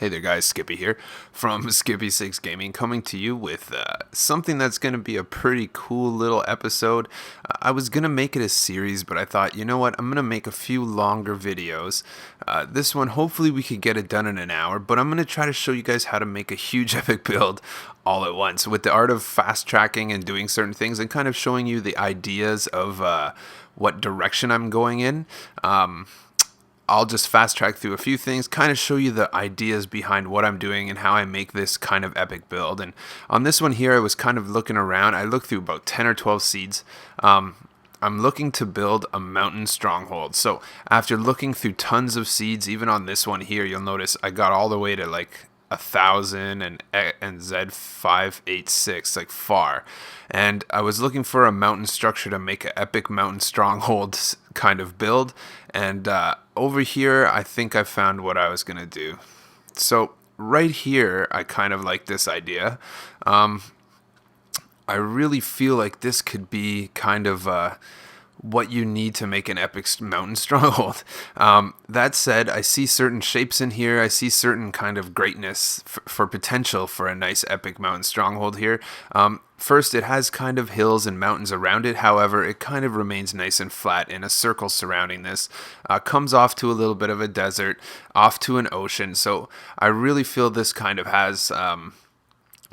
Hey there guys, Skippy here from Skippy6 Gaming, coming to you with something that's going to be a pretty cool little episode. I was going to make it a series, but I thought, you know what, I'm going to make a few longer videos. This one, hopefully we could get it done in an hour, but I'm going to try to show you guys how to make a huge epic build all at once with the art of fast tracking and doing certain things and kind of showing you the ideas of what direction I'm going in. I'll just fast track through a few things, kind of show you the ideas behind what I'm doing and how I make this kind of epic build. And on this one here, I was kind of looking around. I looked through about 10 or 12 seeds. I'm looking to build a mountain stronghold. So after looking through tons of seeds, even on this one here, you'll notice I got all the way to like 1,000 and Z586, like far. And I was looking for a mountain structure to make an epic mountain stronghold kind of build. And over here, I think I found what I was going to do. So right here, I kind of like this idea. I really feel like this could be kind of what you need to make an epic mountain stronghold. That said, I see certain shapes in here. I see certain kind of greatness for potential for a nice epic mountain stronghold here. First, it has kind of hills and mountains around it. However, it kind of remains nice and flat in a circle surrounding this. Comes off to a little bit of a desert, off to an ocean. So I really feel this kind of has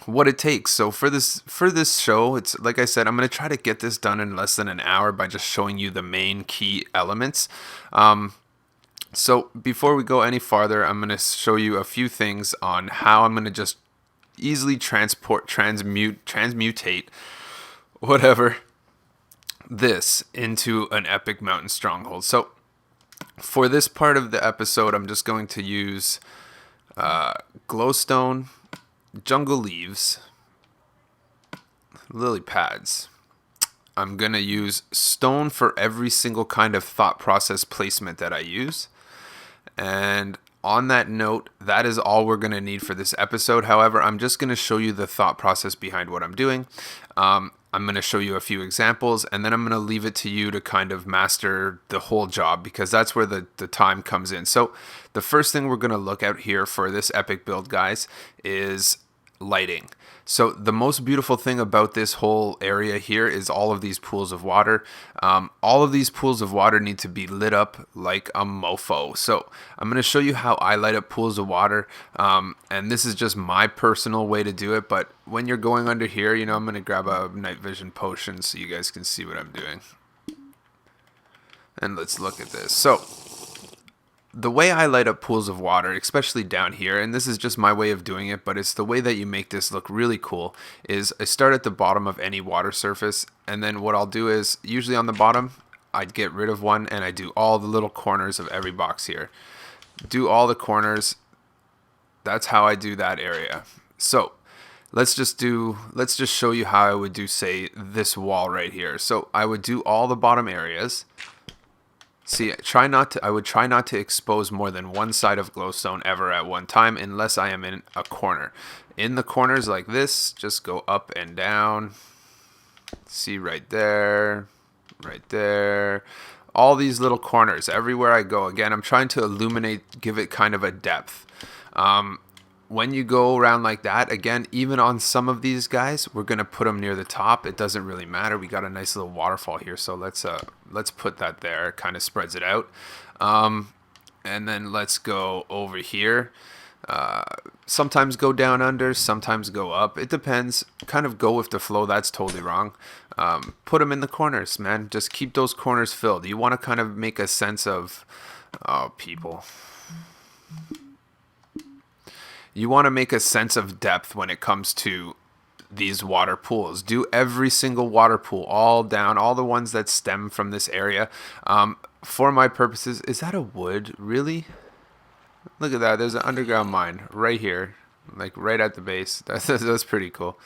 what it takes. So for this show, it's like I said, I'm going to try to get this done in less than an hour by just showing you the main key elements. So before we go any farther, I'm going to show you a few things on how I'm going to just easily transmutate whatever this into an epic mountain stronghold. So for this part of the episode, I'm just going to use glowstone, jungle leaves, lily pads. I'm going to use stone for every single kind of thought process placement that I use. And on that note, that is all we're going to need for this episode. However, I'm just going to show you the thought process behind what I'm doing. I'm going to show you a few examples, and then I'm going to leave it to you to kind of master the whole job, because that's where the time comes in. So the first thing we're going to look at here for this epic build, guys, is lighting. So the most beautiful thing about this whole area here is all of these pools of water. All of these pools of water need to be lit up like a mofo. So I'm going to show you how I light up pools of water. And this is just my personal way to do it. But when you're going under here, you know, I'm going to grab a night vision potion so you guys can see what I'm doing. And let's look at this. So the way I light up pools of water, especially down here, and this is just my way of doing it, but it's the way that you make this look really cool, is I start at the bottom of any water surface, and then what I'll do is, usually on the bottom, I'd get rid of one, and I do all the little corners of every box here. Do all the corners. That's how I do that area. So let's just show you how I would do, say, this wall right here. So I would do all the bottom areas. See, I would try not to expose more than one side of glowstone ever at one time, unless I am in a corner. In the corners like this, just go up and down. See right there, all these little corners everywhere I go. Again, I'm trying to illuminate, give it kind of a depth. When you go around like that, again, even on some of these guys, we're going to put them near the top. It doesn't really matter. We got a nice little waterfall here, so let's put that there. It kind of spreads it out. And then let's go over here. Sometimes go down under, sometimes go up. It depends. Kind of go with the flow. That's totally wrong. Put them in the corners, man. Just keep those corners filled. You want to kind of make a sense of people. You want to make a sense of depth when it comes to these water pools. Do every single water pool, all down, all the ones that stem from this area. For my purposes, is that a wood? Really? Look at that. There's an underground mine right here, like right at the base. That's pretty cool.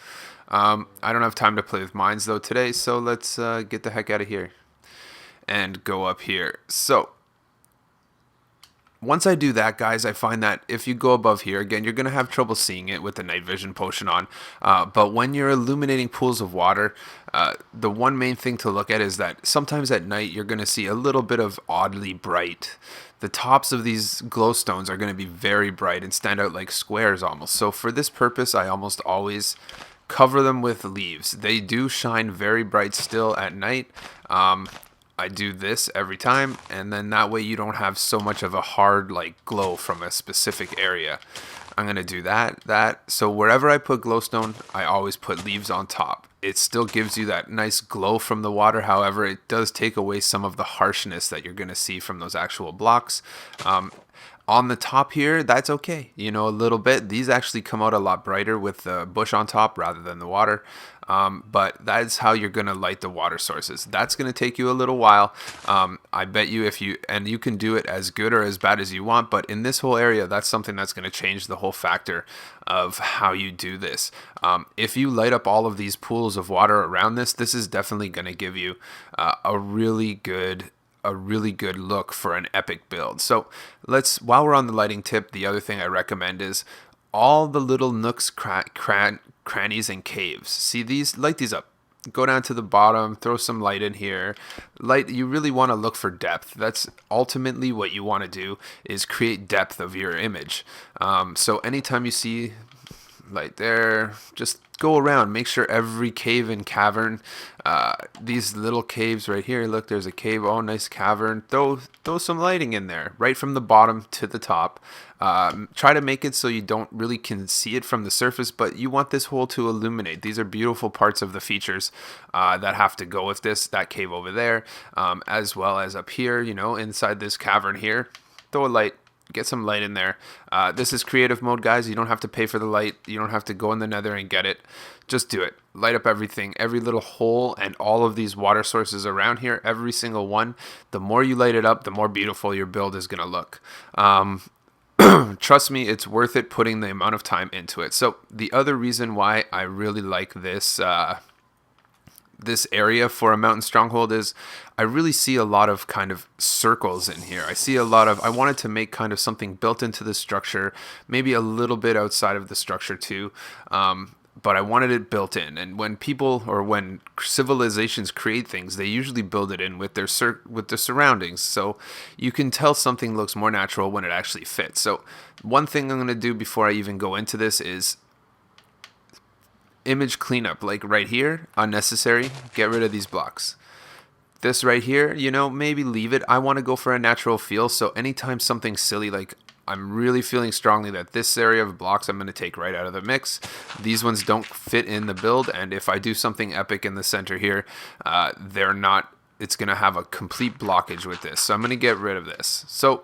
I don't have time to play with mines though today, so let's get the heck out of here and go up here. So once I do that, guys, I find that if you go above here, again, you're going to have trouble seeing it with the night vision potion on. But when you're illuminating pools of water, the one main thing to look at is that sometimes at night you're going to see a little bit of oddly bright. The tops of these glowstones are going to be very bright and stand out like squares almost. So for this purpose, I almost always cover them with leaves. They do shine very bright still at night. I do this every time, and then that way you don't have so much of a hard like glow from a specific area. I'm gonna do that. So wherever I put glowstone, I always put leaves on top. It still gives you that nice glow from the water. However, it does take away some of the harshness that you're gonna see from those actual blocks. On the top here, that's okay. You know, a little bit. These actually come out a lot brighter with the bush on top rather than the water. But that's how you're going to light the water sources. That's going to take you a little while. I bet you you can do it as good or as bad as you want, but in this whole area, that's something that's going to change the whole factor of how you do this. If you light up all of these pools of water around this is definitely going to give you a really good look for an epic build. So while we're on the lighting tip, the other thing I recommend is all the little nooks, crannies, and caves. See these? Light these up. Go down to the bottom, throw some light in here. You really want to look for depth. That's ultimately what you want to do, is create depth of your image. So anytime you see light there, just go around, make sure every cave and cavern, these little caves right here, look, there's a cave, oh nice cavern, throw some lighting in there right from the bottom to the top. Try to make it so you don't really can see it from the surface, but you want this hole to illuminate. These are beautiful parts of the features that have to go with that cave over there, as well as up here, you know, inside this cavern here. Throw a light. Get some light in there. This is creative mode, guys. You don't have to pay for the light. You don't have to go in the nether and get it. Just do it. Light up everything, every little hole, and all of these water sources around here, every single one. The more you light it up, the more beautiful your build is going to look. Trust me, it's worth it putting the amount of time into it. So the other reason why I really like this this area for a mountain stronghold is I really see a lot of kind of circles in here. I wanted to make kind of something built into the structure, maybe a little bit outside of the structure too. But I wanted it built in. And when civilizations create things, they usually build it in with their surroundings. So you can tell something looks more natural when it actually fits. So one thing I'm going to do before I even go into this is image cleanup, like right here, unnecessary, get rid of these blocks. This right here, you know, maybe leave it. I want to go for a natural feel, so anytime something silly, like I'm really feeling strongly that this area of blocks I'm going to take right out of the mix. These ones don't fit in the build, and if I do something epic in the center here, it's going to have a complete blockage with this, so I'm going to get rid of this. So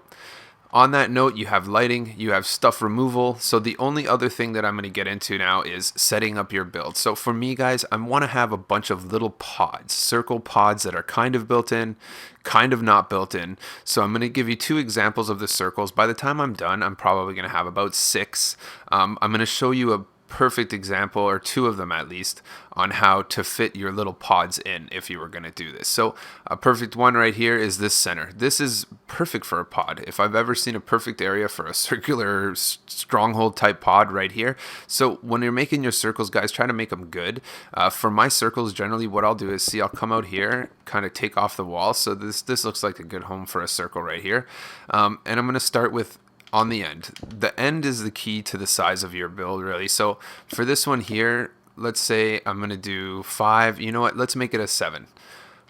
on that note, you have lighting, you have stuff removal. So the only other thing that I'm going to get into now is setting up your build. So for me, guys, I want to have a bunch of little pods, circle pods that are kind of built in, kind of not built in. So I'm going to give you 2 examples of the circles. By the time I'm done, I'm probably going to have about 6. I'm going to show you a perfect example, or 2 of them at least, on how to fit your little pods in if you were going to do this. So a perfect one right here is this center. This is perfect for a pod. If I've ever seen a perfect area for a circular stronghold type pod, right here. So when you're making your circles, guys, try to make them good. For my circles, generally what I'll do is, I'll come out here, kind of take off the wall. So this looks like a good home for a circle right here. And I'm going to start with on the end. The end is the key to the size of your build, really. So for this one here, let's say I'm going to do 5. You know what? Let's make it a 7.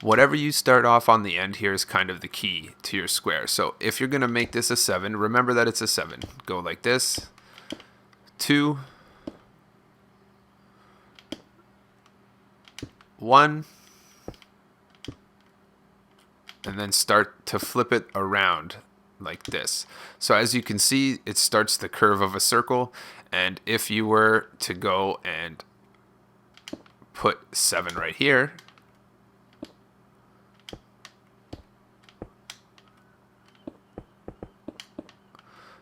Whatever you start off on the end here is kind of the key to your square. So if you're going to make this a 7, remember that it's a 7. Go like this. 2. 1. And then start to flip it around like this. So as you can see, it starts the curve of a circle, and if you were to go and put 7 right here,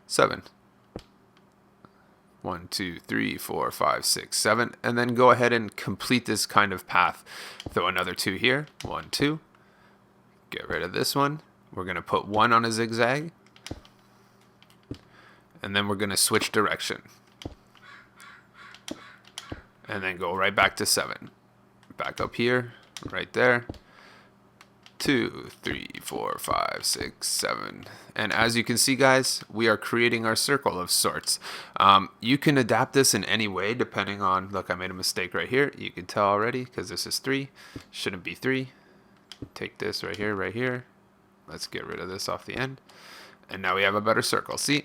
seven. 1, 2, 3, 4, 5, 6, 7, and then go ahead and complete this kind of path. Throw another 2 here. 1, 2. Get rid of this one. We're going to put 1 on a zigzag. and then we're going to switch direction. And then go right back to 7. Back up here, right there. 2, 3, 4, 5, 6, 7. And as you can see, guys, we are creating our circle of sorts. You can adapt this in any way depending on, look, I made a mistake right here. You can tell already because this is 3. Shouldn't be 3. Take this right here, right here. Let's get rid of this off the end. And now we have a better circle. See?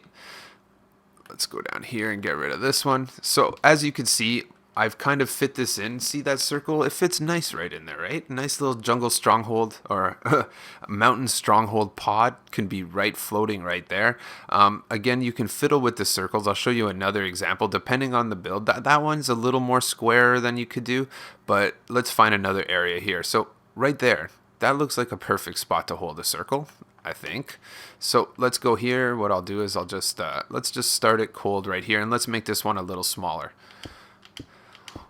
Let's go down here and get rid of this one. So as you can see, I've kind of fit this in. See that circle? It fits nice right in there, right? A nice little jungle stronghold or a mountain stronghold pod can be right floating right there. Again, you can fiddle with the circles. I'll show you another example depending on the build. That one's a little more square than you could do, but let's find another area here. So right there, that looks like a perfect spot to hold a circle, I think. So let's go here. What I'll do is I'll just, let's just start it cold right here, and let's make this one a little smaller.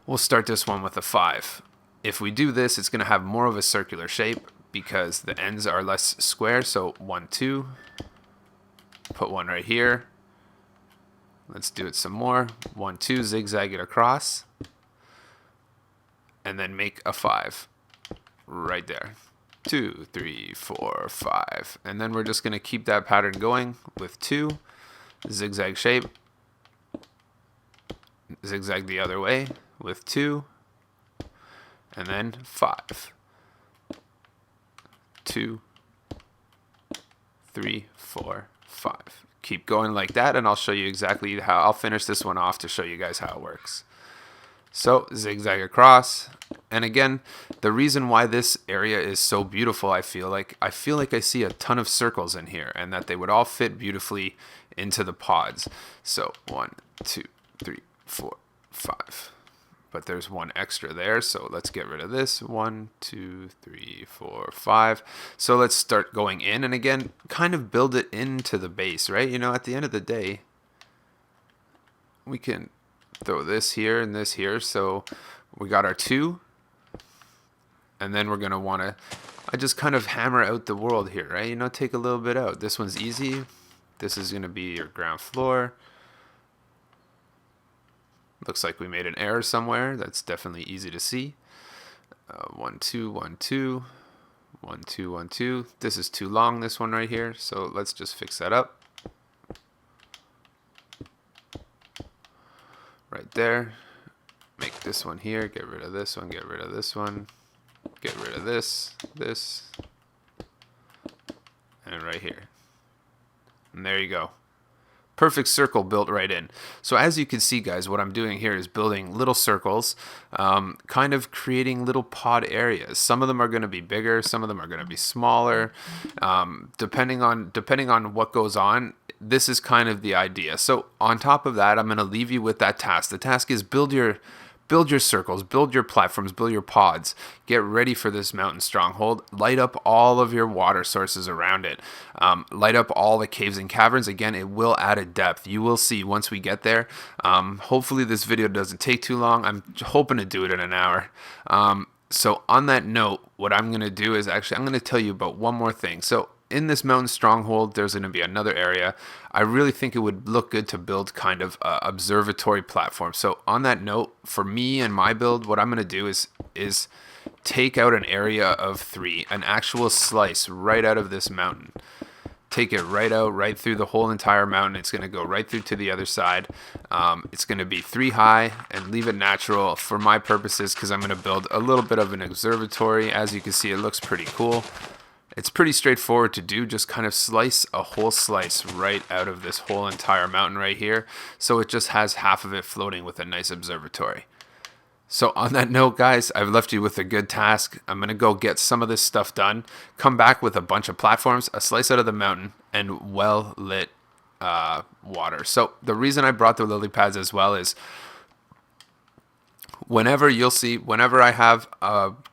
We'll start this one with a 5. If we do this, it's going to have more of a circular shape because the ends are less square. So 1, 2, put one right here. Let's do it some more. 1, 2, zigzag it across, and then make a 5 right there. 2, 3, 4, 5. And then we're just going to keep that pattern going with 2, zigzag shape, zigzag the other way with 2, and then 5. 2, 3, 4, 5. Keep going like that, and I'll show you exactly how. I'll finish this one off to show you guys how it works. So zigzag across, and again, the reason why this area is so beautiful, I feel like I see a ton of circles in here, and that they would all fit beautifully into the pods. So 1, 2, 3, 4, 5. But there's one extra there, so let's get rid of this. 1, 2, 3, 4, 5. So let's start going in, and again, kind of build it into the base, right? You know, at the end of the day, we can throw this here and this here. So we got our 2, and then we're gonna want to, I just kind of hammer out the world here, right? You know, take a little bit out. This one's easy. This is gonna be your ground floor. Looks like we made an error somewhere. That's definitely easy to see. 1, 2, 1, 2, 1, 2, 1, 2. This is too long, this one right here. So let's just fix that up. Right there. Make this one here. Get rid of this one. Get rid of this one. Get rid of this. This. And right here. And there you go. Perfect circle built right in. So as you can see, guys, what I'm doing here is building little circles, kind of creating little pod areas. Some of them are going to be bigger, some of them are going to be smaller, depending on what goes on. This is kind of the idea. So on top of that, I'm going to leave you with that task. The task is build your circles, build your platforms, build your pods. Get ready for this mountain stronghold. Light up all of your water sources around it. Light up all the caves and caverns. Again, it will add a depth. You will see once we get there. Hopefully this video doesn't take too long. I'm hoping to do it in an hour. So on that note, what I'm going to do is actually I'm going to tell you about one more thing. So in this mountain stronghold, there's going to be another area. I really think it would look good to build kind of a observatory platform. So on that note, for me and my build, what I'm going to do is take out an area of 3, an actual slice right out of this mountain. Take it right out, right through the whole entire mountain. It's going to go right through to the other side. It's going to be 3 high and leave it natural for my purposes because I'm going to build a little bit of an observatory. As you can see, it looks pretty cool. It's pretty straightforward to do, just kind of slice a whole slice right out of this whole entire mountain right here. So it just has half of it floating with a nice observatory. So on that note, guys, I've left you with a good task. I'm going to go get some of this stuff done, come back with a bunch of platforms, a slice out of the mountain, and well-lit water. So the reason I brought the lily pads as well is whenever I have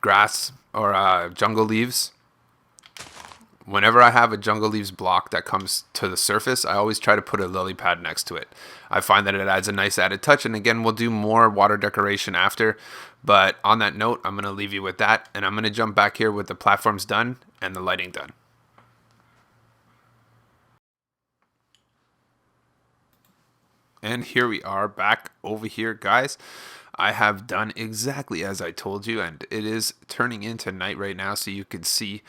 grass or jungle leaves, whenever I have a jungle leaves block that comes to the surface, I always try to put a lily pad next to it. I find that it adds a nice added touch, and again, we'll do more water decoration after. But on that note, I'm going to leave you with that, and I'm going to jump back here with the platforms done and the lighting done. And here we are back over here, guys. I have done exactly as I told you, and it is turning into night right now, so you can see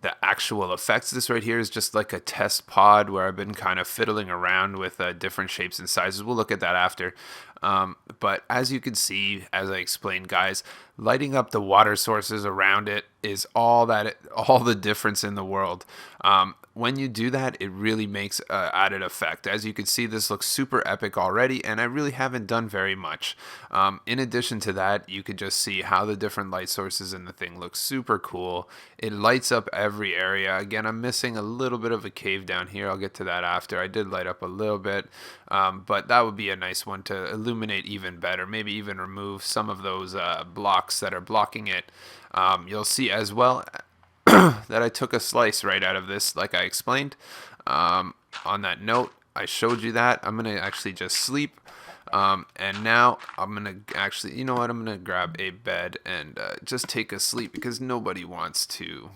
the actual effects. This right here is just like a test pod where I've been kind of fiddling around with different shapes and sizes. We'll look at that after. But as you can see, as I explained, guys, lighting up the water sources around it is all the difference in the world. When you do that, it really makes an added effect. As you can see, this looks super epic already, and I really haven't done very much. In addition to that, you could just see how the different light sources in the thing look super cool. It lights up every area. Again, I'm missing a little bit of a cave down here. I'll get to that after. I did light up a little bit, but that would be a nice one to illuminate even better. Maybe even remove some of those blocks that are blocking it. You'll see as well that I took a slice right out of this, like I explained. On that note, I showed you that. I'm going to actually just sleep. And now I'm going to actually, you know what, I'm going to grab a bed and just take a sleep because nobody wants to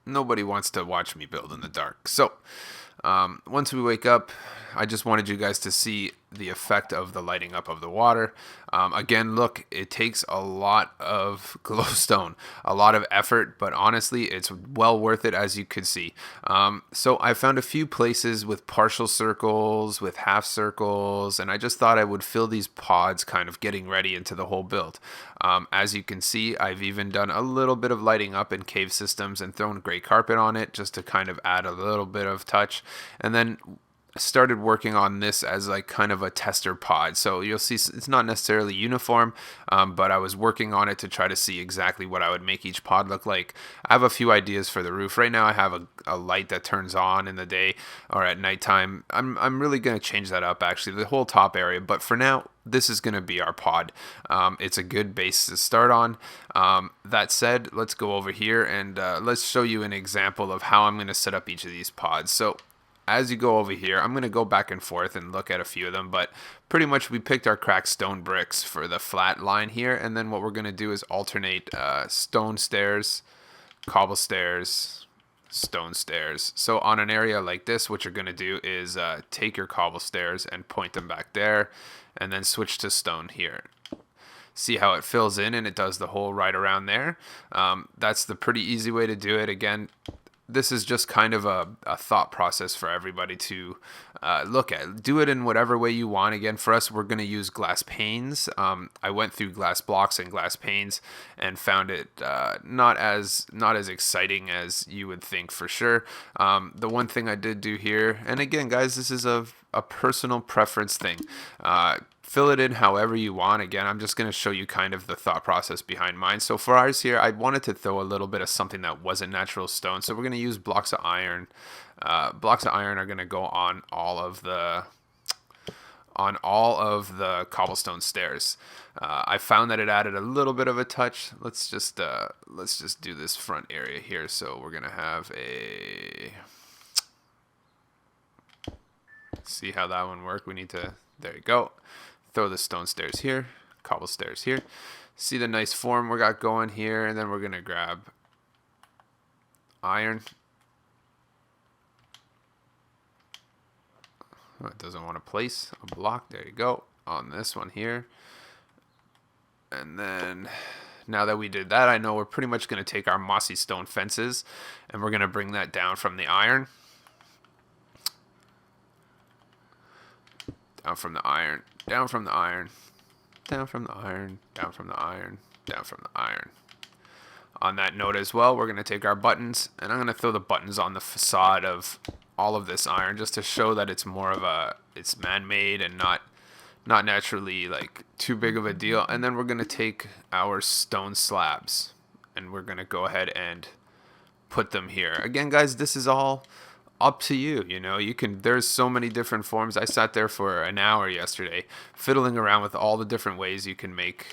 watch me build in the dark. So once we wake up, I just wanted you guys to see the effect of the lighting up of the water. Again, look, it takes a lot of glowstone, a lot of effort, but honestly, it's well worth it, as you could see. So I found a few places with partial circles, with half circles, and I just thought I would fill these pods kind of getting ready into the whole build. As you can see, I've even done a little bit of lighting up in cave systems and thrown gray carpet on it just to kind of add a little bit of touch. And then started working on this as like kind of a tester pod. So you'll see it's not necessarily uniform, but I was working on it to try to see exactly what I would make each pod look like. I have a few ideas for the roof. Right now I have a light that turns on in the day or at nighttime. I'm really going to change that up, actually, the whole top area. But for now, this is going to be our pod. It's a good base to start on. That said, let's go over here and let's show you an example of how I'm going to set up each of these pods. So as you go over here, I'm going to go back and forth and look at a few of them, but pretty much we picked our cracked stone bricks for the flat line here, and then what we're going to do is alternate stone stairs, cobble stairs, stone stairs. So on an area like this, what you're going to do is take your cobble stairs and point them back there, and then switch to stone here. See how it fills in and it does the whole right around there. That's the pretty easy way to do it. Again, this is just kind of a thought process for everybody to look at. Do it in whatever way you want. Again, for us, we're going to use glass panes. I went through glass blocks and glass panes and found it not as exciting as you would think, for sure. The one thing I did do here, and again, guys, this is a personal preference thing. Fill it in however you want. Again, I'm just going to show you kind of the thought process behind mine. So for ours here, I wanted to throw a little bit of something that wasn't natural stone. So we're going to use blocks of iron. Blocks of iron are going to go on all of the cobblestone stairs. I found that it added a little bit of a touch. Let's just do this front area here. So we're going to have see how that one worked. We need to, there you go. Throw the stone stairs here, cobble stairs here. See the nice form we got going here, and then we're gonna grab iron. Oh, it doesn't want to place a block. There you go, on this one here. And then now that we did that, I know we're pretty much gonna take our mossy stone fences and we're gonna bring that down from the iron. Down from the iron, down from the iron, down from the iron, down from the iron, down from the iron. On that note as well, we're going to take our buttons, and I'm going to throw the buttons on the facade of all of this iron just to show that it's more of it's man-made and not naturally like too big of a deal. And then we're going to take our stone slabs, and we're going to go ahead and put them here. Again, guys, this is all up to you. You know, there's so many different forms. I sat there for an hour yesterday fiddling around with all the different ways you can make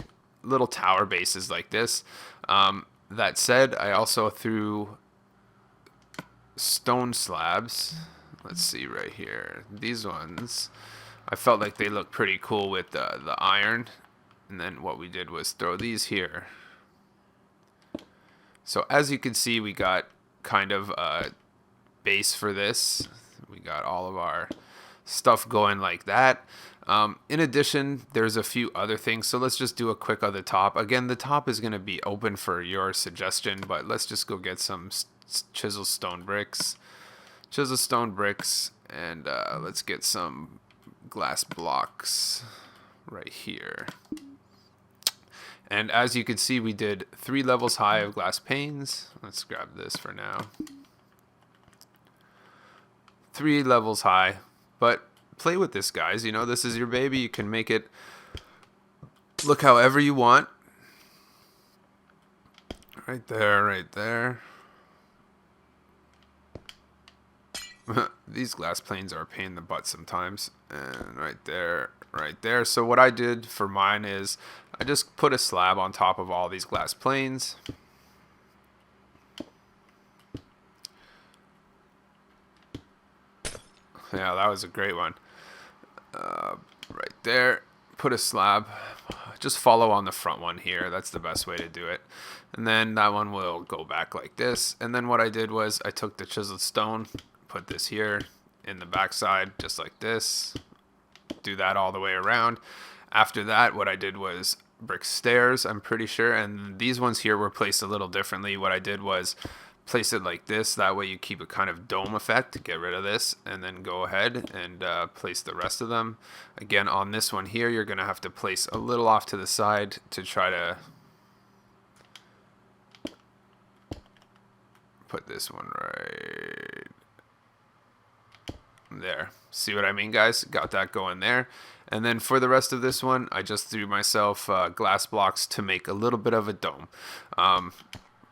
little tower bases like this. That said, I also threw stone slabs. Let's see right here. These ones, I felt like they looked pretty cool with the iron. And then what we did was throw these here. So as you can see, we got kind of a base for this. We got all of our stuff going like that. In addition, there's a few other things. So let's just do a quick on the top. Again, the top is going to be open for your suggestion, but let's just go get some chisel stone bricks. Chisel stone bricks, and let's get some glass blocks right here. And as you can see, we did 3 levels high of glass panes. Let's grab this for now. 3 levels high, but play with this, guys. You know, this is your baby. You can make it look however you want. Right there, right there. These glass planes are a pain in the butt sometimes. And right there, right there. So what I did for mine is I just put a slab on top of all these glass planes. Yeah, that was a great one. Right there, put a slab. Just follow on the front one here. That's the best way to do it. And then that one will go back like this. And then what I did was I took the chiseled stone, put this here in the backside, just like this. Do that all the way around. After that, what I did was brick stairs, I'm pretty sure. And these ones here were placed a little differently. What I did was place it like this. That way you keep a kind of dome effect to get rid of this, and then go ahead and place the rest of them. Again, on this one here, you're going to have to place a little off to the side to try to put this one right there. See what I mean, guys? Got that going there. And then for the rest of this one, I just threw myself glass blocks to make a little bit of a dome.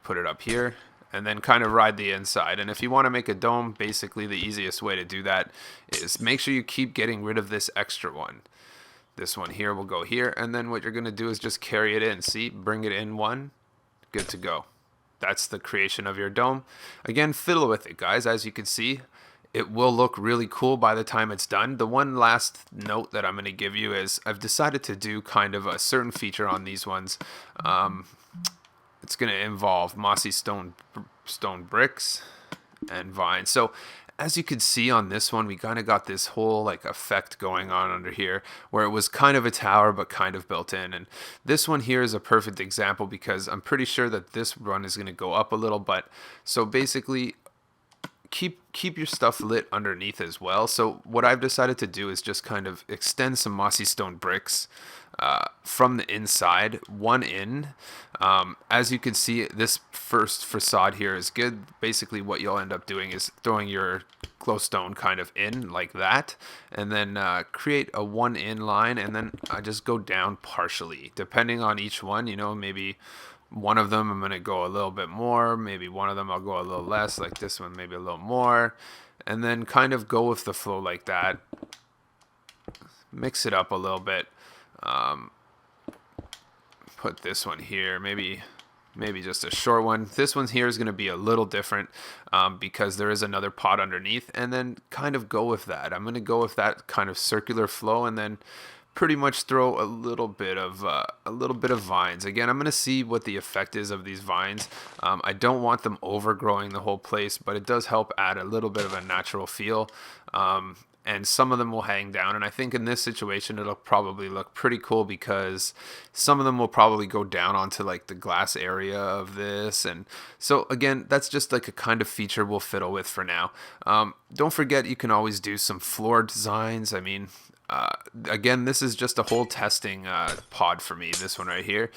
Put it up here, and then kind of ride the inside. And if you want to make a dome, basically the easiest way to do that is make sure you keep getting rid of this extra one. This one here will go here, and then what you're going to do is just carry it in. See, bring it in one, good to go. That's the creation of your dome. Again, fiddle with it, guys. As you can see, it will look really cool by the time it's done. The one last note that I'm going to give you is I've decided to do kind of a certain feature on these ones. It's going to involve mossy stone bricks and vines. So as you can see on this one, we kind of got this whole like effect going on under here where it was kind of a tower but kind of built in. And this one here is a perfect example because I'm pretty sure that this run is going to go up a little. But so basically keep your stuff lit underneath as well. So what I've decided to do is just kind of extend some mossy stone bricks from the inside, one in. As you can see, this first facade here is good. Basically what you'll end up doing is throwing your glowstone kind of in like that, and then create a one in line, and then I just go down partially depending on each one. You know, maybe one of them I'm going to go a little bit more, maybe one of them I'll go a little less, like this one maybe a little more, and then kind of go with the flow like that. Mix it up a little bit. Put this one here, maybe just a short one. This one here is going to be a little different because there is another pot underneath, and then kind of go with that. I'm going to go with that kind of circular flow, and then pretty much throw a little bit of vines. Again, I'm going to see what the effect is of these vines. I don't want them overgrowing the whole place, but it does help add a little bit of a natural feel. And some of them will hang down, and I think in this situation it'll probably look pretty cool because some of them will probably go down onto like the glass area of this. And so again, that's just like a kind of feature we'll fiddle with for now. Don't forget, you can always do some floor designs. I mean, again, this is just a whole testing pod for me, this one right here.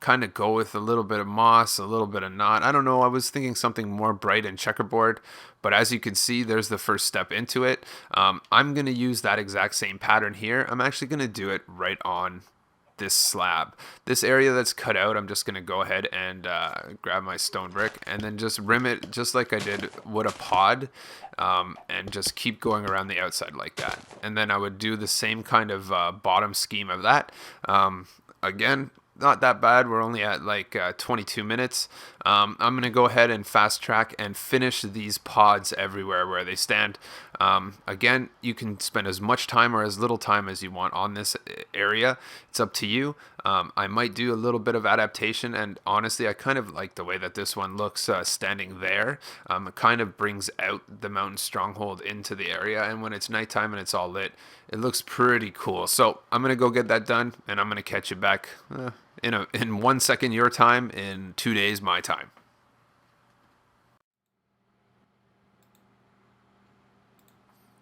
Kind of go with a little bit of moss, a little bit of not. I don't know, I was thinking something more bright and checkerboard, but as you can see, there's the first step into it. I'm going to use that exact same pattern here. I'm actually going to do it right on this slab. This area that's cut out, I'm just going to go ahead and grab my stone brick and then just rim it just like I did with a pod, and just keep going around the outside like that. And then I would do the same kind of bottom scheme of that. Again, not that bad. We're only at like 22 minutes. I'm going to go ahead and fast track and finish these pods everywhere where they stand. Again, you can spend as much time or as little time as you want on this area. It's up to you. I might do a little bit of adaptation, and honestly, I kind of like the way that this one looks standing there. It kind of brings out the mountain stronghold into the area, and when it's nighttime and it's all lit, it looks pretty cool. So I'm gonna go get that done, and I'm gonna catch you back in 1 second your time, in 2 days my time.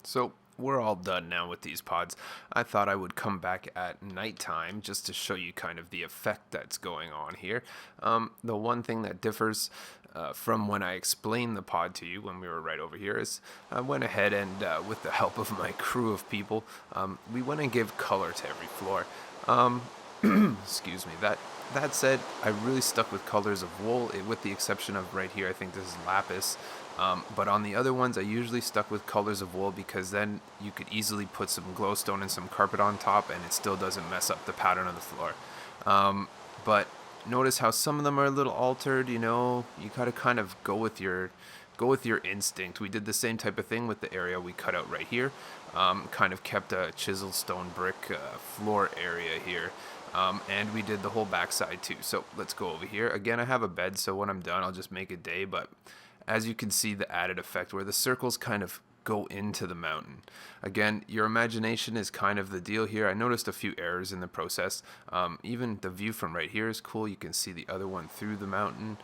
So we're all done now with these pods. I thought I would come back at nighttime just to show you kind of the effect that's going on here. The one thing that differs from when I explained the pod to you when we were right over here is I went ahead and with the help of my crew of people, we went and gave color to every floor. Excuse me. That said, I really stuck with colors of wool, with the exception of right here. I think this is lapis. But on the other ones, I usually stuck with colors of wool because then you could easily put some glowstone and some carpet on top, and it still doesn't mess up the pattern of the floor. But notice how some of them are a little altered. You know, you gotta kind of go with your instinct. We did the same type of thing with the area we cut out right here. Kind of kept a chiseled stone brick floor area here. And we did the whole backside too. So let's go over here. Again, I have a bed, so when I'm done, I'll just make a day. But as you can see, the added effect where the circles kind of go into the mountain. Again, your imagination is kind of the deal here. I noticed a few errors in the process. Even the view from right here is cool. You can see the other one through the mountain.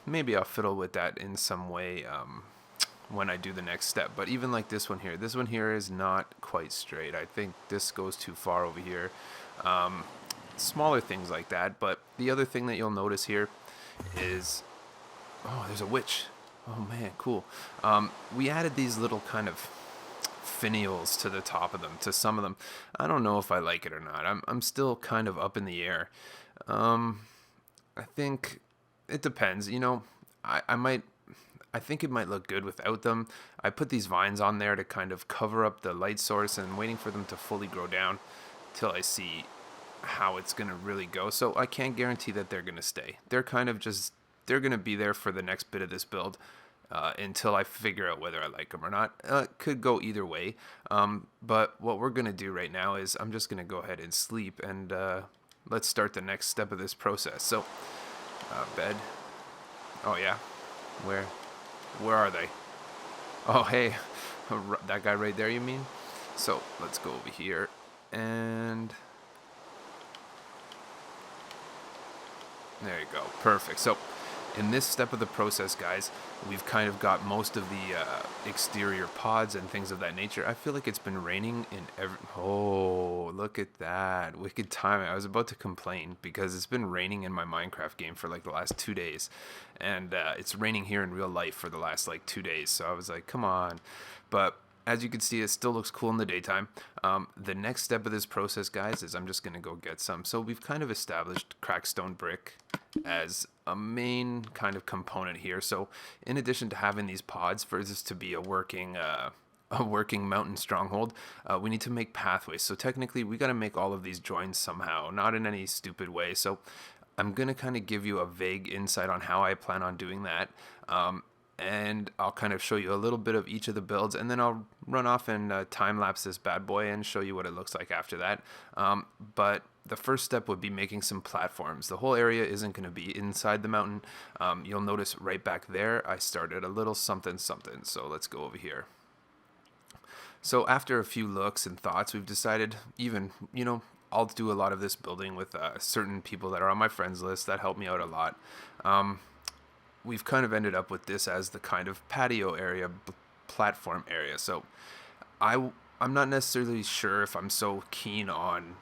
Maybe I'll fiddle with that in some way when I do the next step. But even like this one here is not quite straight. I think this goes too far over here. Smaller things like that. But the other thing that you'll notice here is, oh, there's a witch. Oh man, cool. We added these little kind of finials to the top of them, to some of them. I don't know if I like it or not. I'm still kind of up in the air. I think it depends. You know, I think it might look good without them. I put these vines on there to kind of cover up the light source, and waiting for them to fully grow down till I see how it's going to really go. So I can't guarantee that they're going to stay. They're kind of just, they're going to be there for the next bit of this build until I figure out whether I like them or not. Could go either way. But what we're going to do right now is I'm just going to go ahead and sleep, and let's start the next step of this process. So bed. Oh yeah. Where are they? Oh hey, that guy right there, you mean? So let's go over here, and there you go. Perfect. So in this step of the process, guys, we've kind of got most of the exterior pods and things of that nature. I feel like it's been raining in every... Oh, look at that. Wicked timing. I was about to complain because it's been raining in my Minecraft game for like the last 2 days. And it's raining here in real life for the last like 2 days. So I was like, come on. But as you can see, it still looks cool in the daytime. The next step of this process, guys, is I'm just going to go get some. So we've kind of established cracked stone brick as a main kind of component here. So in addition to having these pods for this to be a working mountain stronghold, we need to make pathways. So technically we got to make all of these joins somehow, not in any stupid way. So I'm going to kind of give you a vague insight on how I plan on doing that. And I'll kind of show you a little bit of each of the builds, and then I'll run off and time-lapse this bad boy and show you what it looks like after that. But the first step would be making some platforms. The whole area isn't going to be inside the mountain. You'll notice right back there, I started a little something. So let's go over here. So after a few looks and thoughts, we've decided, even, you know, I'll do a lot of this building with certain people that are on my friends list that help me out a lot. We've kind of ended up with this as the kind of patio area, platform area. So I'm not necessarily sure if I'm so keen on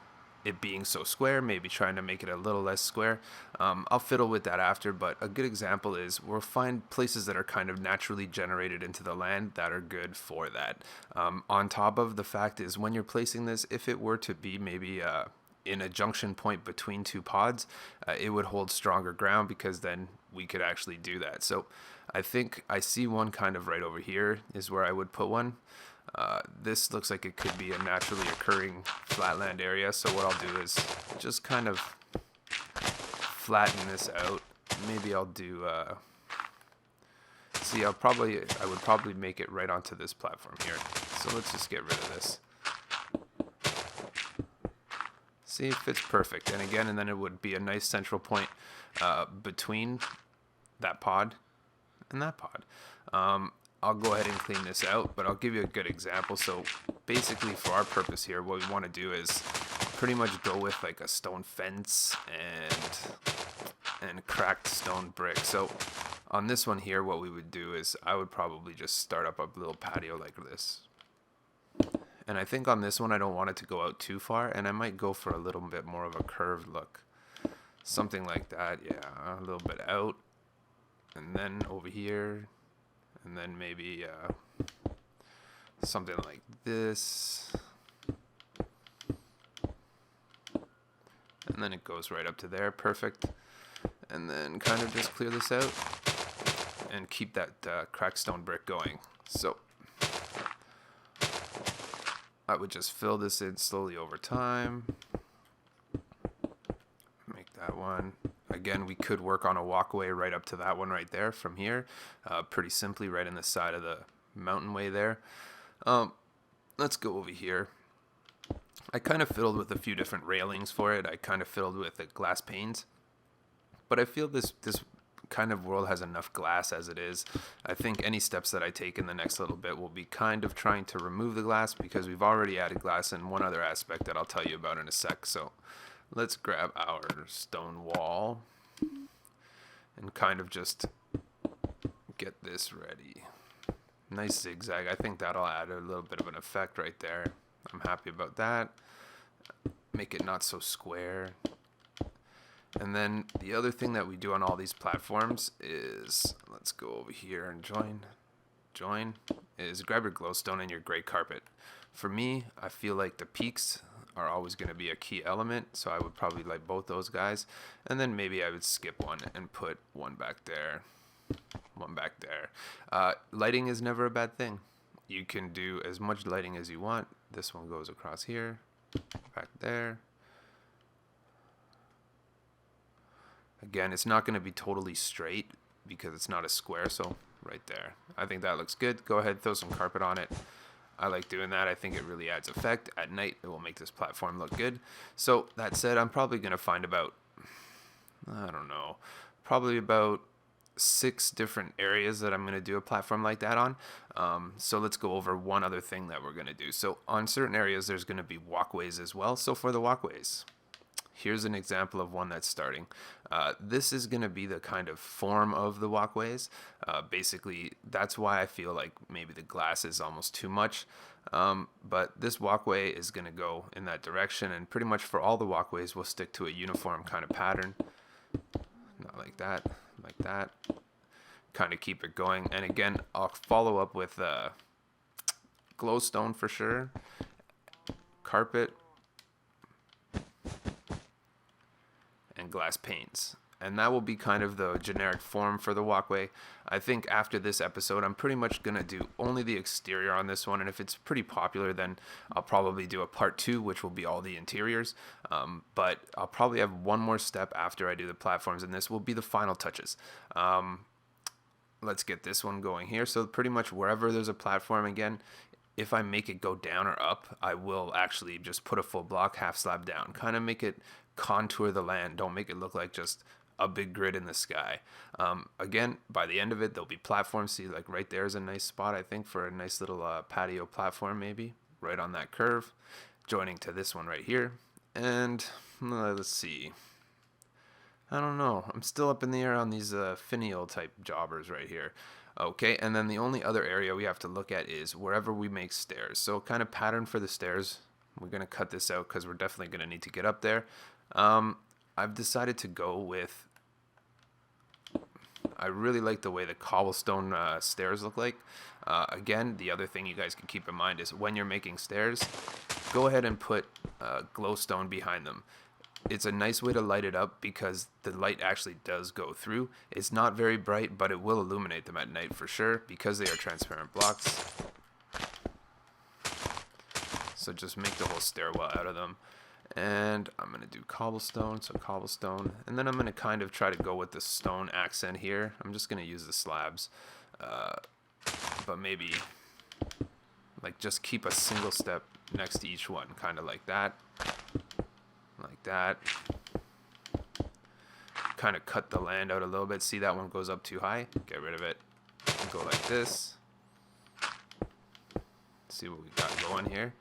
it being so square, maybe trying to make it a little less square. I'll fiddle with that after, but a good example is we'll find places that are kind of naturally generated into the land that are good for that. On top of the fact is, when you're placing this, if it were to be maybe in a junction point between two pods, it would hold stronger ground, because then we could actually do that. So I think I see one kind of right over here is where I would put one. This looks like it could be a naturally occurring flatland area. So what I'll do is just kind of flatten this out. Maybe I'll do, see, I would probably make it right onto this platform here. So let's just get rid of this. See, it fits perfect. And again, and then it would be a nice central point between that pod and that pod. I'll go ahead and clean this out, but I'll give you a good example. So basically for our purpose here, what we want to do is pretty much go with like a stone fence and cracked stone brick. So on this one here, what we would do is I would probably just start up a little patio like this. And I think on this one, I don't want it to go out too far, and I might go for a little bit more of a curved look. Something like that, yeah, a little bit out, and then over here, and then maybe something like this. And then it goes right up to there, perfect. And then kind of just clear this out and keep that cracked stone brick going. So I would just fill this in slowly over time. Make that one. Again, we could work on a walkway right up to that one right there from here. Pretty simply right in the side of the mountain way there. Let's go over here. I kind of fiddled with a few different railings for it. I kind of fiddled with the glass panes. But I feel this kind of world has enough glass as it is. I think any steps that I take in the next little bit will be kind of trying to remove the glass, because we've already added glass in one other aspect that I'll tell you about in a sec. So let's grab our stone wall and kind of just get this ready. Nice zigzag. I think that'll add a little bit of an effect right there. I'm happy about that. Make it not so square. And then the other thing that we do on all these platforms is, let's go over here and join, is grab your glowstone and your gray carpet. For me, I feel like the peaks are always going to be a key element, so I would probably like both those guys. And then maybe I would skip one and put one back there, one back there. Lighting is never a bad thing. You can do as much lighting as you want. This one goes across here, back there. Again, it's not going to be totally straight because it's not a square, so right there. I think that looks good. Go ahead, throw some carpet on it. I like doing that. I think it really adds effect. At night, it will make this platform look good. So that said, I'm probably going to find about, I don't know, probably about 6 different areas that I'm going to do a platform like that on. So let's go over one other thing that we're going to do. So on certain areas, there's going to be walkways as well. So for the walkways, here's an example of one that's starting. This is going to be the kind of form of the walkways. Basically, that's why I feel like maybe the glass is almost too much. But this walkway is going to go in that direction. And pretty much for all the walkways, we'll stick to a uniform kind of pattern. Not like that, like that. Kind of keep it going. And again, I'll follow up with glowstone for sure. Carpet. And glass panes, and that will be kind of the generic form for the walkway. I think after this episode, I'm pretty much gonna do only the exterior on this one, and if it's pretty popular, then I'll probably do a part 2, which will be all the interiors. But I'll probably have one more step after I do the platforms, and this will be the final touches. Let's get this one going here. So pretty much wherever there's a platform, again, if I make it go down or up, I will actually just put a full block, half slab down, kind of make it contour the land. Don't make it look like just a big grid in the sky. Again, by the end of it, there'll be platforms. See, like right there is a nice spot, I think, for a nice little patio platform, maybe right on that curve, joining to this one right here. And let's see. I don't know. I'm still up in the air on these finial type jobbers right here. Okay, and then the only other area we have to look at is wherever we make stairs. So kind of pattern for the stairs. We're going to cut this out because we're definitely going to need to get up there. I've decided to go with, I really like the way the cobblestone stairs look like. Again, the other thing you guys can keep in mind is when you're making stairs, go ahead and put glowstone behind them. It's a nice way to light it up because the light actually does go through. It's not very bright, but it will illuminate them at night for sure because they are transparent blocks. So just make the whole stairwell out of them. And I'm going to do cobblestone, so cobblestone. And then I'm going to kind of try to go with the stone accent here. I'm just going to use the slabs. But maybe like just keep a single step next to each one, kind of like that. Like that. Kind of cut the land out a little bit. See, that one goes up too high. Get rid of it. Go like this. See what we got going here.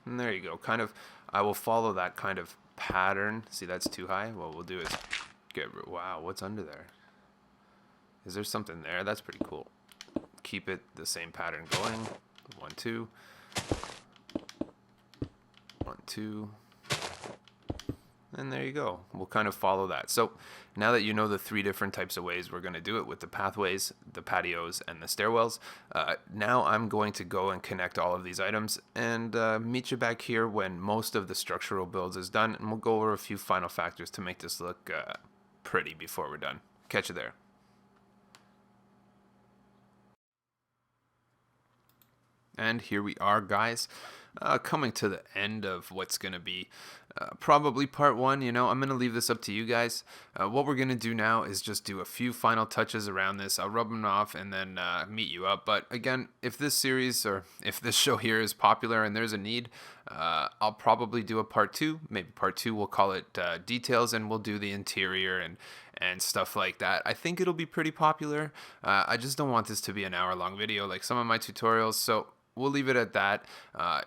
And there you go. Kind of, I will follow that kind of pattern. See, that's too high. What we'll do is wow, what's under there? Is there something there? That's pretty cool. Keep it the same pattern going. 1, 2. 1, 2. And there you go. We'll kind of follow that. So now that you know the 3 different types of ways we're going to do it with the pathways, the patios, and the stairwells, now I'm going to go and connect all of these items and meet you back here when most of the structural builds is done, and we'll go over a few final factors to make this look pretty before we're done. Catch you there. And here we are, guys, coming to the end of what's going to be probably part 1. You know, I'm going to leave this up to you guys. What we're going to do now is just do a few final touches around this. I'll rub them off and then meet you up. But again, if this series or if this show here is popular and there's a need, I'll probably do a part 2. Maybe part 2 we'll call it details, and we'll do the interior and stuff like that. I think it'll be pretty popular. I just don't want this to be an hour-long video like some of my tutorials, so we'll leave it at that.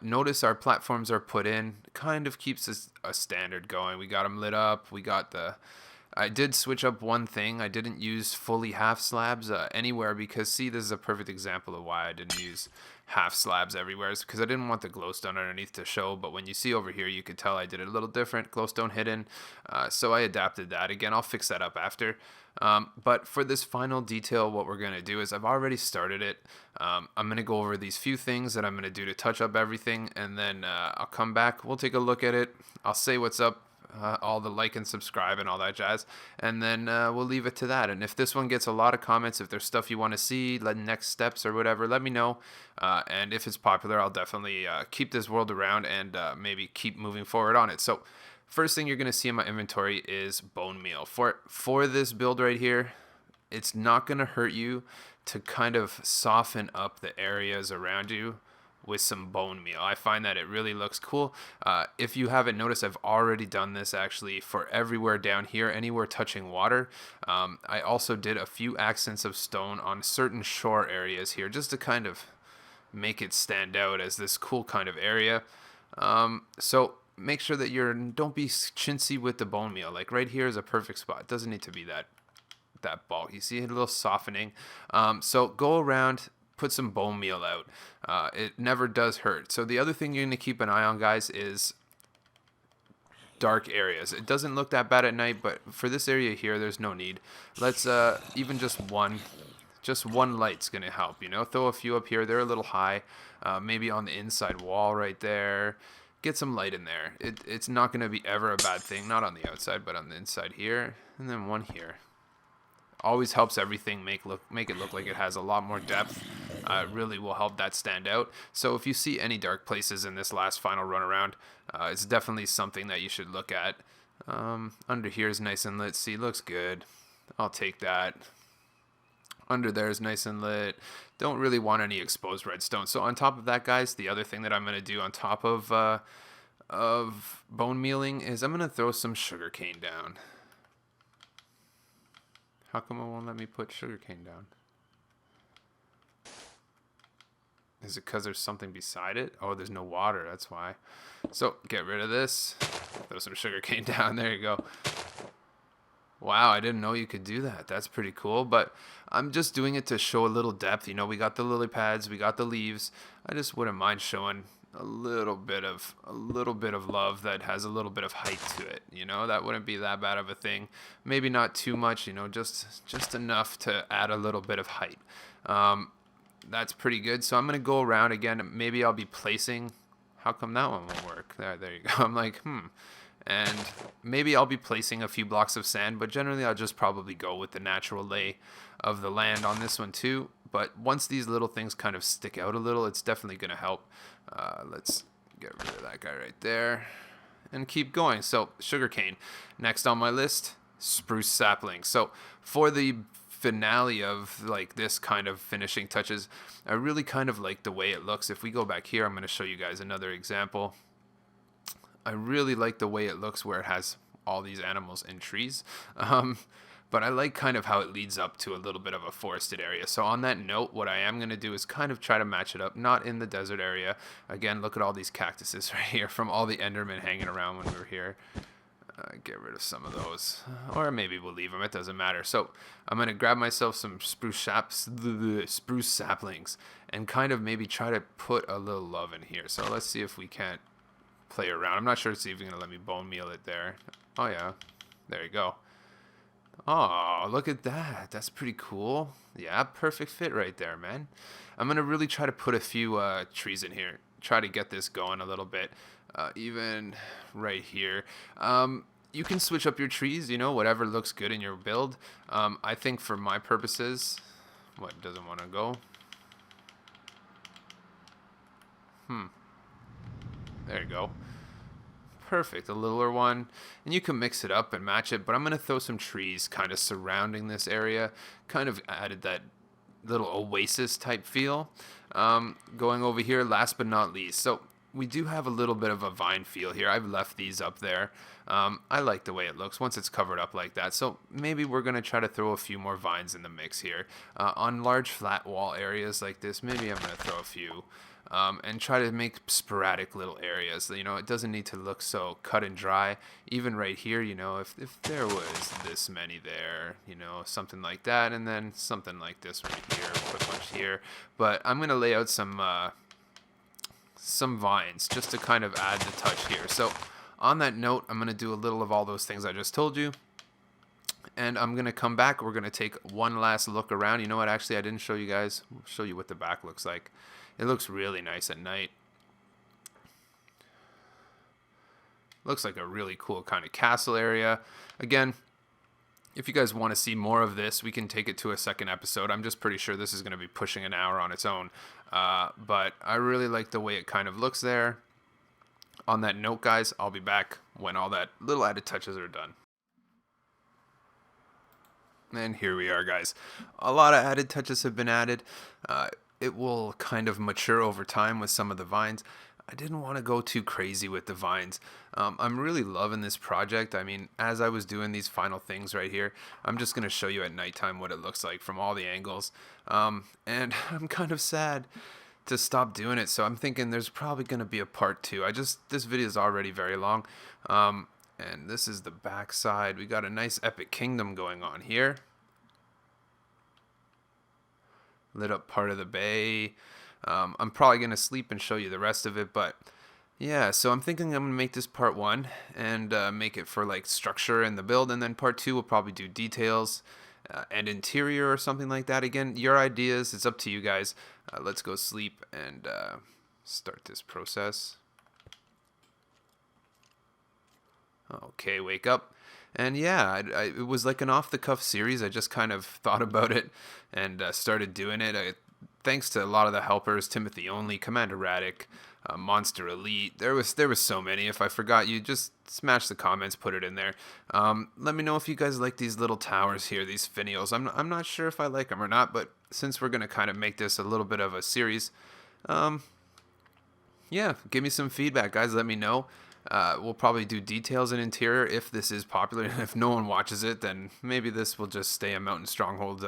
Notice our platforms are put in. Kind of keeps a standard going. We got them lit up. We got the... I did switch up one thing. I didn't use fully half slabs anywhere because, see, this is a perfect example of why I didn't use half slabs everywhere. It's because I didn't want the glowstone underneath to show, but when you see over here, you could tell I did it a little different, glowstone hidden, so I adapted that. Again, I'll fix that up after. But for this final detail, what we're going to do is I've already started it. I'm going to go over these few things that I'm going to do to touch up everything, and then I'll come back. We'll take a look at it. I'll say what's up. All the like and subscribe and all that jazz, and then we'll leave it to that. And if this one gets a lot of comments, if there's stuff you want to see, next steps or whatever, let me know. And if it's popular, I'll definitely keep this world around and maybe keep moving forward on it. So first thing you're going to see in my inventory is bone meal. For this build right here, it's not going to hurt you to kind of soften up the areas around you with some bone meal. I find that it really looks cool. If you haven't noticed, I've already done this actually for everywhere down here, anywhere touching water. I also did a few accents of stone on certain shore areas here just to kind of make it stand out as this cool kind of area. So make sure that don't be chintzy with the bone meal. Like right here is a perfect spot. It doesn't need to be that bulk. You see a little softening. So go around, put some bone meal out. It never does hurt. So the other thing you're going to keep an eye on, guys, is dark areas. It doesn't look that bad at night, but for this area here, there's no need. Let's even just one light's going to help. You know, throw a few up here. They're a little high. Maybe on the inside wall right there. Get some light in there. It's not going to be ever a bad thing. Not on the outside, but on the inside here, and then one here. Always helps everything make it look like it has a lot more depth. It really will help that stand out. So if you see any dark places in this last final run around, it's definitely something that you should look at. Under here is nice and lit. See, looks good. I'll take that. Under there is nice and lit. Don't really want any exposed redstone. So on top of that, guys, the other thing that I'm going to do on top of bone mealing is I'm going to throw some sugarcane down. How come it won't let me put sugarcane down? Is it because there's something beside it? Oh, there's no water, that's why. So, get rid of this. Throw some sugarcane down, there you go. Wow, I didn't know you could do that. That's pretty cool, but I'm just doing it to show a little depth. You know, we got the lily pads, we got the leaves. I just wouldn't mind showing a little bit of love that has a little bit of height to it. You know, that wouldn't be that bad of a thing. Maybe not too much, you know, just enough to add a little bit of height. That's pretty good. So I'm going to go around again. Maybe I'll be placing... How come that one won't work? There you go. I'm like, And maybe I'll be placing a few blocks of sand, but generally I'll just probably go with the natural lay of the land on this one too. But once these little things kind of stick out a little, it's definitely going to help. Let's Get rid of that guy right there. And keep going. So, sugarcane. Next on my list, spruce sapling. So, for the finale of like this kind of finishing touches, I really kind of like the way it looks. If we go back here, I'm going to show you guys another example. I really like the way it looks where it has all these animals and trees. But I like kind of how it leads up to a little bit of a forested area. So on that note, what I am going to do is kind of try to match it up, not in the desert area. Again, look at all these cactuses right here from all the Endermen hanging around when we were here. Get rid of some of those. Or maybe we'll leave them. It doesn't matter. So I'm going to grab myself some spruce saplings and kind of maybe try to put a little love in here. So let's see if we can't play around. I'm not sure it's even going to let me bone meal it there. Oh, yeah. There you go. Oh, look at that. That's pretty cool. Yeah, perfect fit right there, man. I'm going to really try to put a few trees in here. Try to get this going a little bit. Even right here. You can switch up your trees, you know, whatever looks good in your build. I think for my purposes... What, doesn't want to go? There you go. Perfect, a littler one, and you can mix it up and match it, but I'm going to throw some trees kind of surrounding this area, kind of added that little oasis type feel. Going over here, last but not least, so we do have a little bit of a vine feel here. I've left these up there. I like the way it looks once it's covered up like that, so maybe we're going to try to throw a few more vines in the mix here. On large flat wall areas like this, maybe I'm going to throw a few. And try to make sporadic little areas. You know, it doesn't need to look so cut and dry. Even right here, you know, if there was this many there, you know, something like that, and then something like this right here, put a bunch here. But I'm going to lay out some vines just to kind of add the touch here. So on that note, I'm going to do a little of all those things I just told you. And I'm going to come back. We're going to take one last look around. You know what? Actually, I didn't show you guys. I'll show you what the back looks like. It looks really nice at night. Looks like a really cool kind of castle area. Again, if you guys want to see more of this, we can take it to a second episode. I'm just pretty sure this is going to be pushing an hour on its own. But I really like the way it kind of looks there. On that note, guys, I'll be back when all that little added touches are done. And here we are, guys. A lot of added touches have been added. It will kind of mature over time with some of the vines. I didn't want to go too crazy with the vines. I'm really loving this project. I mean, as I was doing these final things right here, I'm just going to show you at nighttime what it looks like from all the angles. And I'm kind of sad to stop doing it, so I'm thinking there's probably going to be a part 2. This video is already very long. And this is the back side. We got a nice epic kingdom going on here. Lit up part of the bay. I'm probably going to sleep and show you the rest of it, but yeah, so I'm thinking I'm going to make this part 1 and make it for like structure and the build, and then part 2 will probably do details and interior or something like that. Again, your ideas, it's up to you guys. Let's go sleep and start this process. Okay, wake up. And yeah, it was like an off-the-cuff series. I just kind of thought about it and started doing it. Thanks to a lot of the helpers, Timothy Only, Commander Radic, Monster Elite. There was so many. If I forgot you, just smash the comments, put it in there. Let me know if you guys like these little towers here, these finials. I'm not sure if I like them or not, but since we're going to kind of make this a little bit of a series, yeah, give me some feedback, guys. Let me know. We'll probably do details and interior if this is popular. If no one watches it, then maybe this will just stay a Mountain Stronghold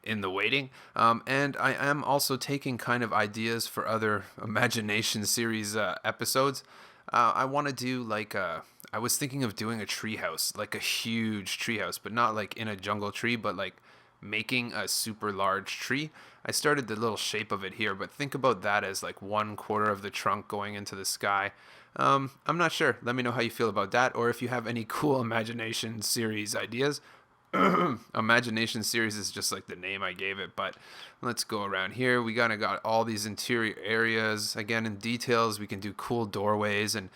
in the waiting. And I am also taking kind of ideas for other Imagination series episodes. I want to do like I was thinking of doing a treehouse, like a huge treehouse, but not like in a jungle tree, but like making a super large tree. I started the little shape of it here, but think about that as like 1/4 of the trunk going into the sky. I'm not sure. Let me know how you feel about that, or if you have any cool Imagination series ideas. Imagination series is just like the name I gave it, but let's go around here. We got all these interior areas. Again, in details, we can do cool doorways and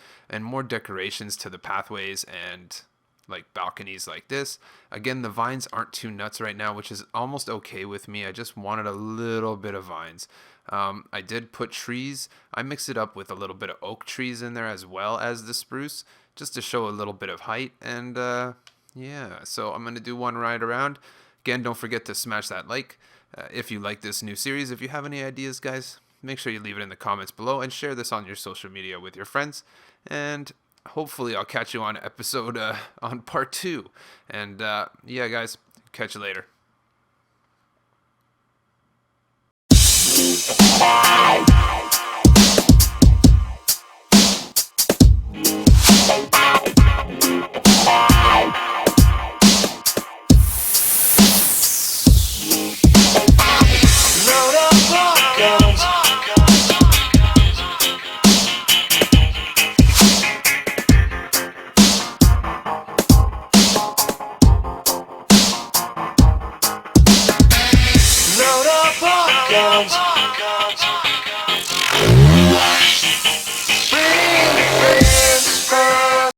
more decorations to the pathways, and like balconies like this. Again, the vines aren't too nuts right now, which is almost okay with me. I just wanted a little bit of vines. I did put trees. I mixed it up with a little bit of oak trees in there as well as the spruce, just to show a little bit of height. And yeah, so I'm going to do one ride around. Again, don't forget to smash that like if you like this new series. If you have any ideas, guys, make sure you leave it in the comments below and share this on your social media with your friends. And hopefully I'll catch you on episode on part 2. And yeah, guys, catch you later. Guns.